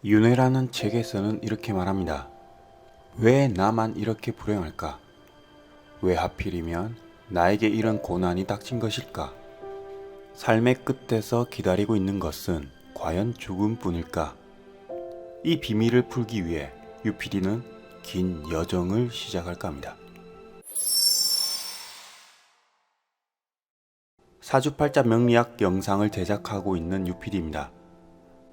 윤회라는 책에서는 이렇게 말합니다. 왜 나만 이렇게 불행할까? 왜 하필이면 나에게 이런 고난이 닥친 것일까? 삶의 끝에서 기다리고 있는 것은 과연 죽음뿐일까? 이 비밀을 풀기 위해 유PD는 긴 여정을 시작할까 합니다. 사주팔자 명리학 영상을 제작하고 있는 유PD입니다.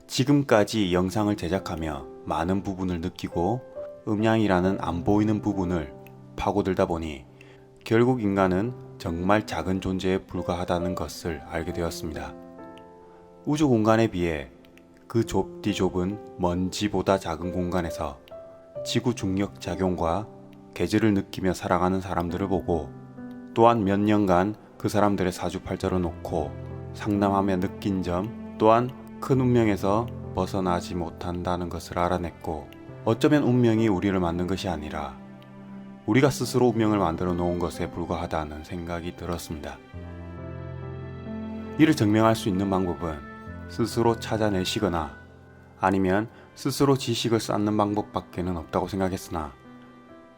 지금까지 영상을 제작하며 많은 부분을 느끼고 음양이라는 안 보이는 부분을 파고들다 보니 결국 인간은 정말 작은 존재에 불과하다는 것을 알게 되었습니다. 우주 공간에 비해 그 좁디 좁은 먼지보다 작은 공간에서 지구 중력 작용과 계절을 느끼며 살아가는 사람들을 보고 또한 몇 년간 그 사람들의 사주팔자로 놓고 상담하며 느낀 점 또한 큰 운명에서 벗어나지 못한다는 것을 알아냈고 어쩌면 운명이 우리를 만든 것이 아니라 우리가 스스로 운명을 만들어 놓은 것에 불과하다는 생각이 들었습니다. 이를 증명할 수 있는 방법은 스스로 찾아내시거나 아니면 스스로 지식을 쌓는 방법밖에는 없다고 생각했으나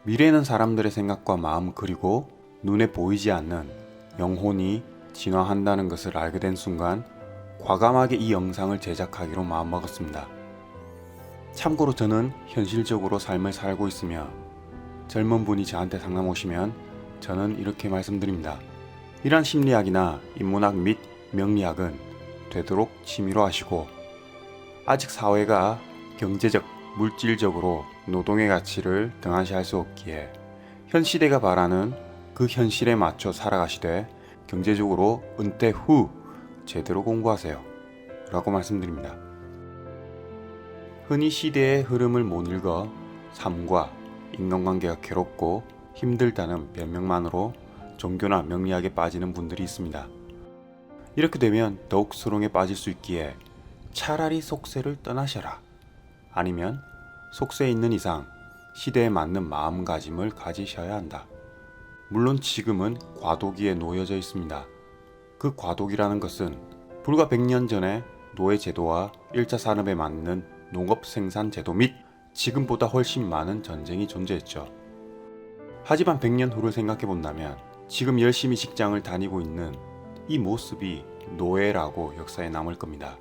미래는 사람들의 생각과 마음 그리고 눈에 보이지 않는 영혼이 진화한다는 것을 알게 된 순간 과감하게 이 영상을 제작하기로 마음먹었습니다. 참고로 저는 현실적으로 삶을 살고 있으며 젊은 분이 저한테 상담 오시면 저는 이렇게 말씀드립니다. 이러한 심리학이나 인문학 및 명리학은 되도록 취미로 하시고 아직 사회가 경제적, 물질적으로 노동의 가치를 등한시할 수 없기에 현 시대가 바라는 그 현실에 맞춰 살아가시되 경제적으로 은퇴 후 제대로 공부하세요 라고 말씀드립니다. 흔히 시대의 흐름을 못 읽어 삶과 인간관계가 괴롭고 힘들다는 변명만으로 종교나 명리학에 빠지는 분들이 있습니다. 이렇게 되면 더욱 수렁에 빠질 수 있기에 차라리 속세를 떠나셔라. 아니면 속세에 있는 이상 시대에 맞는 마음가짐을 가지셔야 한다. 물론 지금은 과도기에 놓여져 있습니다. 그 과도기라는 것은 불과 100년 전에 노예제도와 1차 산업에 맞는 농업생산제도 및 지금보다 훨씬 많은 전쟁이 존재했죠. 하지만 100년 후를 생각해 본다면 지금 열심히 직장을 다니고 있는 이 모습이 노예라고 역사에 남을 겁니다.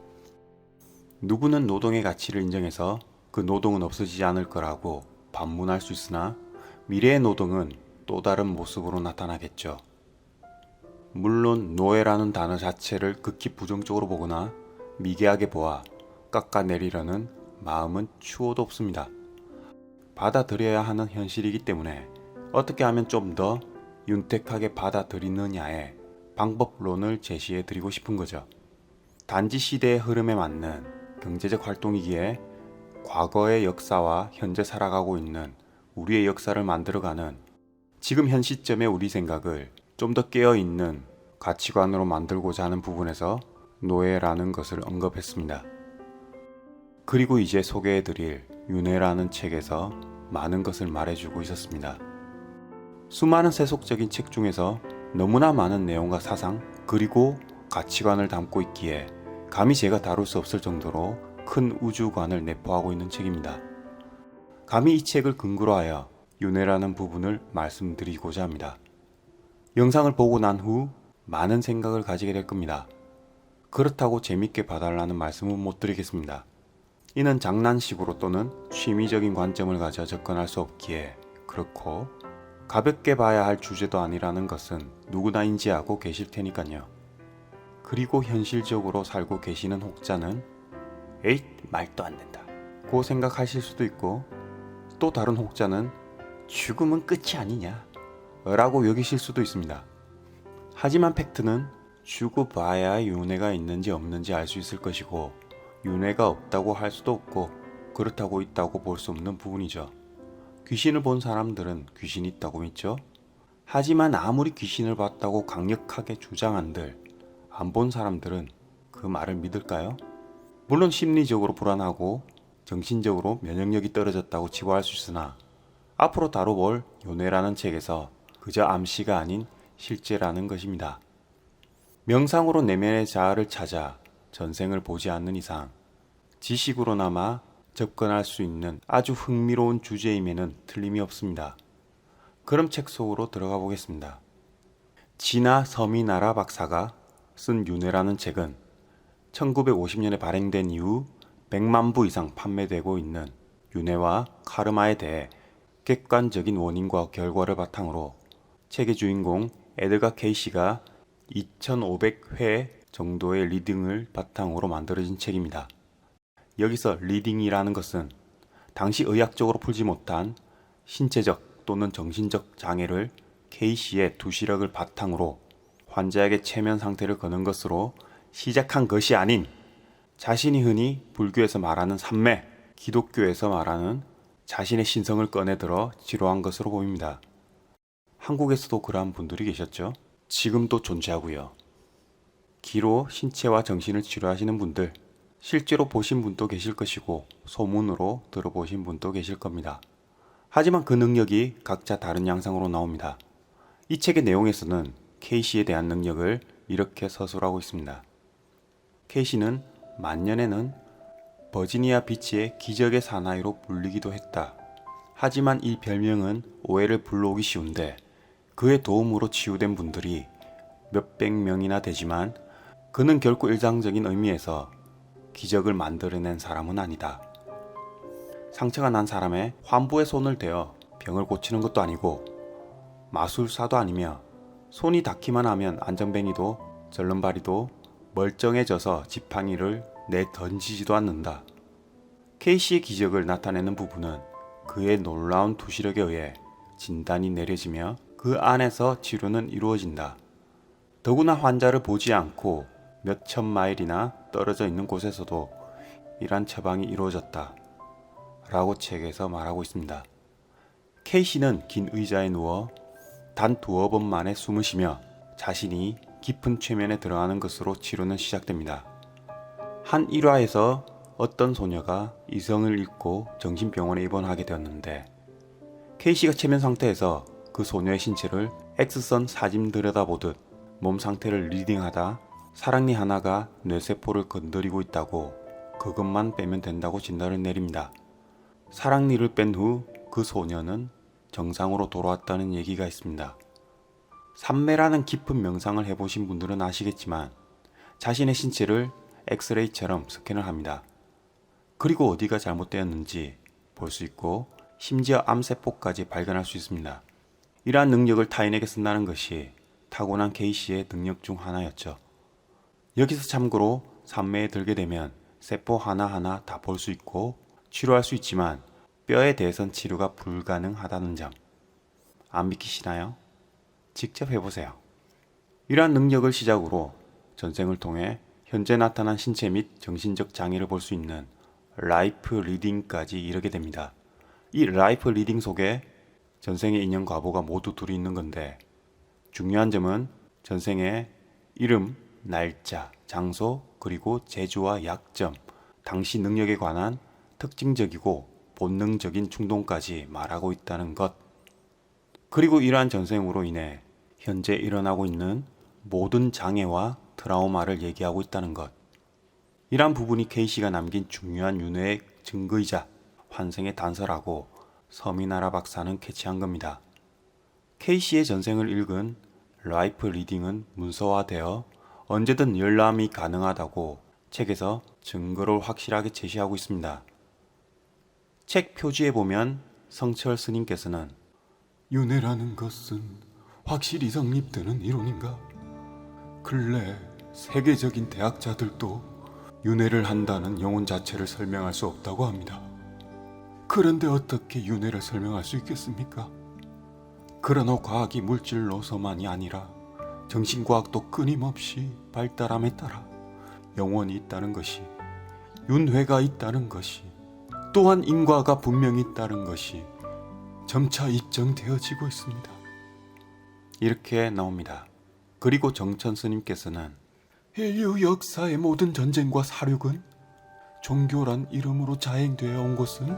누구는 노동의 가치를 인정해서 그 노동은 없어지지 않을 거라고 반문할 수 있으나 미래의 노동은 또 다른 모습으로 나타나겠죠. 물론 노예라는 단어 자체를 극히 부정적으로 보거나 미개하게 보아 깎아내리려는 마음은 추호도 없습니다. 받아들여야 하는 현실이기 때문에 어떻게 하면 좀 더 윤택하게 받아들이느냐의 방법론을 제시해 드리고 싶은 거죠. 단지 시대의 흐름에 맞는 경제적 활동이기에 과거의 역사와 현재 살아가고 있는 우리의 역사를 만들어가는 지금 현 시점의 우리 생각을 좀 더 깨어있는 가치관으로 만들고자 하는 부분에서 노예라는 것을 언급했습니다. 그리고 이제 소개해드릴 윤회라는 책에서 많은 것을 말해주고 있었습니다. 수많은 세속적인 책 중에서 너무나 많은 내용과 사상 그리고 가치관을 담고 있기에 감히 제가 다룰 수 없을 정도로 큰 우주관을 내포하고 있는 책입니다. 감히 이 책을 근거로 하여 윤회라는 부분을 말씀드리고자 합니다. 영상을 보고 난 후 많은 생각을 가지게 될 겁니다. 그렇다고 재밌게 봐달라는 말씀은 못 드리겠습니다. 이는 장난식으로 또는 취미적인 관점을 가져 접근할 수 없기에 그렇고 가볍게 봐야 할 주제도 아니라는 것은 누구나 인지하고 계실 테니까요. 그리고 현실적으로 살고 계시는 혹자는 에잇 말도 안 된다 고 생각하실 수도 있고 또 다른 혹자는 죽음은 끝이 아니냐 라고 여기실 수도 있습니다. 하지만 팩트는 죽어봐야 윤회가 있는지 없는지 알 수 있을 것이고 윤회가 없다고 할 수도 없고 그렇다고 있다고 볼 수 없는 부분이죠. 귀신을 본 사람들은 귀신이 있다고 믿죠. 하지만 아무리 귀신을 봤다고 강력하게 주장한들 안 본 사람들은 그 말을 믿을까요? 물론 심리적으로 불안하고 정신적으로 면역력이 떨어졌다고 치부할 수 있으나 앞으로 다뤄볼 윤회라는 책에서 그저 암시가 아닌 실제라는 것입니다. 명상으로 내면의 자아를 찾아 전생을 보지 않는 이상 지식으로나마 접근할 수 있는 아주 흥미로운 주제임에는 틀림이 없습니다. 그럼 책 속으로 들어가 보겠습니다. 진아 서미나라 박사가 쓴 윤회라는 책은 1950년에 발행된 이후 100만 부 이상 판매되고 있는 윤회와 카르마에 대해 객관적인 원인과 결과를 바탕으로 책의 주인공 에드가 케이시가 2500회 정도의 리딩을 바탕으로 만들어진 책입니다. 여기서 리딩이라는 것은 당시 의학적으로 풀지 못한 신체적 또는 정신적 장애를 케이시의 두시력을 바탕으로 환자에게 체면 상태를 거는 것으로 시작한 것이 아닌 자신이 흔히 불교에서 말하는 삼매, 기독교에서 말하는 자신의 신성을 꺼내들어 치료한 것으로 보입니다. 한국에서도 그러한 분들이 계셨죠. 지금도 존재하고요. 기로 신체와 정신을 치료하시는 분들, 실제로 보신 분도 계실 것이고 소문으로 들어보신 분도 계실 겁니다. 하지만 그 능력이 각자 다른 양상으로 나옵니다. 이 책의 내용에서는 케이시에 대한 능력을 이렇게 서술하고 있습니다. 케이시는 만년에는 버지니아 비치의 기적의 사나이로 불리기도 했다. 하지만 이 별명은 오해를 불러오기 쉬운데 그의 도움으로 치유된 분들이 몇백 명이나 되지만 그는 결코 일상적인 의미에서 기적을 만들어낸 사람은 아니다. 상처가 난 사람의 환부에 손을 대어 병을 고치는 것도 아니고 마술사도 아니며 손이 닿기만 하면 안전뱅이도 절름발이도 멀쩡해져서 지팡이를 내던지지도 않는다. 케이시의 기적을 나타내는 부분은 그의 놀라운 두시력에 의해 진단이 내려지며 그 안에서 치료는 이루어진다. 더구나 환자를 보지 않고 몇천 마일이나 떨어져 있는 곳에서도 이러한 처방이 이루어졌다. 라고 책에서 말하고 있습니다. 케이시는 긴 의자에 누워 단 두어 번 만에 숨을 쉬며 자신이 깊은 최면에 들어가는 것으로 치료는 시작됩니다. 한 일화에서 어떤 소녀가 이성을 잃고 정신병원에 입원하게 되었는데 케이시가 최면 상태에서 그 소녀의 신체를 X선 사진 들여다보듯 몸 상태를 리딩하다 사랑니 하나가 뇌세포를 건드리고 있다고 그것만 빼면 된다고 진단을 내립니다. 사랑니를 뺀 후 그 소녀는 정상으로 돌아왔다는 얘기가 있습니다. 삼매라는 깊은 명상을 해보신 분들은 아시겠지만 자신의 신체를 엑스레이처럼 스캔을 합니다. 그리고 어디가 잘못되었는지 볼 수 있고 심지어 암세포까지 발견할 수 있습니다. 이러한 능력을 타인에게 쓴다는 것이 타고난 케이시의 능력 중 하나였죠. 여기서 참고로 삼매에 들게 되면 세포 하나하나 다 볼 수 있고 치료할 수 있지만 뼈에 대해선 치료가 불가능하다는 점 안 믿기시나요? 직접 해보세요. 이러한 능력을 시작으로 전생을 통해 현재 나타난 신체 및 정신적 장애를 볼 수 있는 라이프 리딩까지 이르게 됩니다. 이 라이프 리딩 속에 전생의 인연 과보가 모두 들이 있는 건데 중요한 점은 전생의 이름, 날짜, 장소, 그리고 재주와 약점, 당시 능력에 관한 특징적이고 본능적인 충동까지 말하고 있다는 것. 그리고 이러한 전생으로 인해 현재 일어나고 있는 모든 장애와 트라우마를 얘기하고 있다는 것. 이러한 부분이 케이시가 남긴 중요한 윤회의 증거이자 환생의 단서라고 서미나라 박사는 캐치한 겁니다. 케이시의 전생을 읽은 라이프 리딩은 문서화되어 언제든 열람이 가능하다고 책에서 증거를 확실하게 제시하고 있습니다. 책 표지에 보면 성철 스님께서는 윤회라는 것은 확실히 성립되는 이론인가? 근래 세계적인 대학자들도 윤회를 한다는 영혼 자체를 설명할 수 없다고 합니다. 그런데 어떻게 윤회를 설명할 수 있겠습니까? 그러나 과학이 물질로서만이 아니라 정신과학도 끊임없이 발달함에 따라 영혼이 있다는 것이, 윤회가 있다는 것이, 또한 인과가 분명히 있다는 것이 점차 입증되어지고 있습니다. 이렇게 나옵니다. 그리고 정천 스님께서는 인류 역사의 모든 전쟁과 사륙은 종교란 이름으로 자행되어 온 것은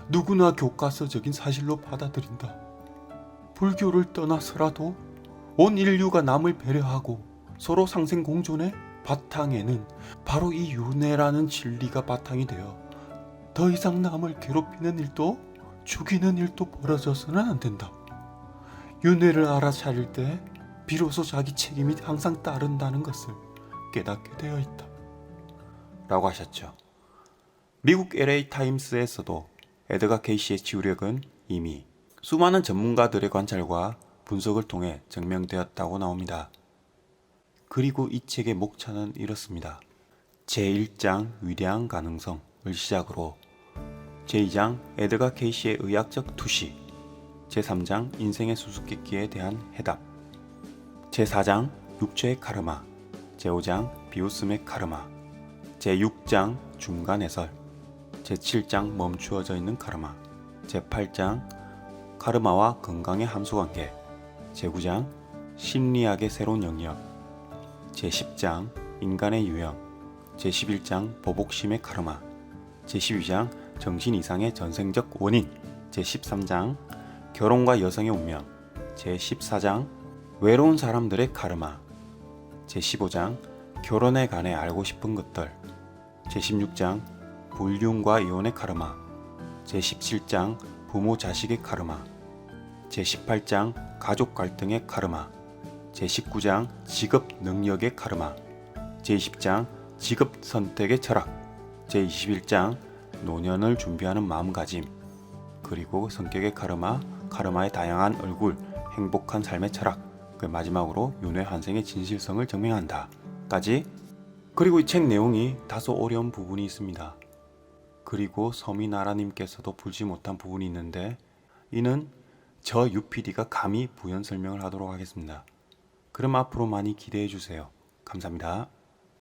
누구나 교과서적인 사실로 받아들인다. 불교를 떠나서라도 온 인류가 남을 배려하고 서로 상생공존의 바탕에는 바로 이 윤회라는 진리가 바탕이 되어 더 이상 남을 괴롭히는 일도 죽이는 일도 벌어져서는 안 된다. 윤회를 알아차릴 때 비로소 자기 책임이 항상 따른다는 것을 깨닫게 되어 있다. 라고 하셨죠. 미국 LA 타임스에서도 에드가 게이시의 치유력은 이미 수많은 전문가들의 관찰과 분석을 통해 증명되었다고 나옵니다. 그리고 이 책의 목차는 이렇습니다. 제1장 위대한 가능성을 시작으로 제2장 에드가 게이시의 의학적 투시, 제3장 인생의 수수께끼에 대한 해답, 제4장 육체의 카르마, 제5장 비웃음의 카르마, 제6장 중간 해설, 제7장 멈추어져 있는 카르마, 제8장 카르마와 건강의 함수관계, 제9장 심리학의 새로운 영역, 제10장 인간의 유형, 제11장 보복심의 카르마, 제12장 정신 이상의 전생적 원인, 제13장 결혼과 여성의 운명, 제14장 외로운 사람들의 카르마, 제15장 결혼에 관해 알고 싶은 것들, 제16장 불륜과 이혼의 카르마, 제17장 부모 자식의 카르마, 제18장 가족 갈등의 카르마, 제19장 직업 능력의 카르마, 제20장 직업 선택의 철학, 제21장 노년을 준비하는 마음가짐, 그리고 성격의 카르마, 카르마의 다양한 얼굴, 행복한 삶의 철학, 그 마지막으로 윤회 환생의 진실성을 증명한다 까지. 그리고 이 책 내용이 다소 어려운 부분이 있습니다. 그리고 서미나라님께서도 풀지 못한 부분이 있는데 이는 저 UPD가 감히 부연 설명을 하도록 하겠습니다. 그럼 앞으로 많이 기대해 주세요. 감사합니다.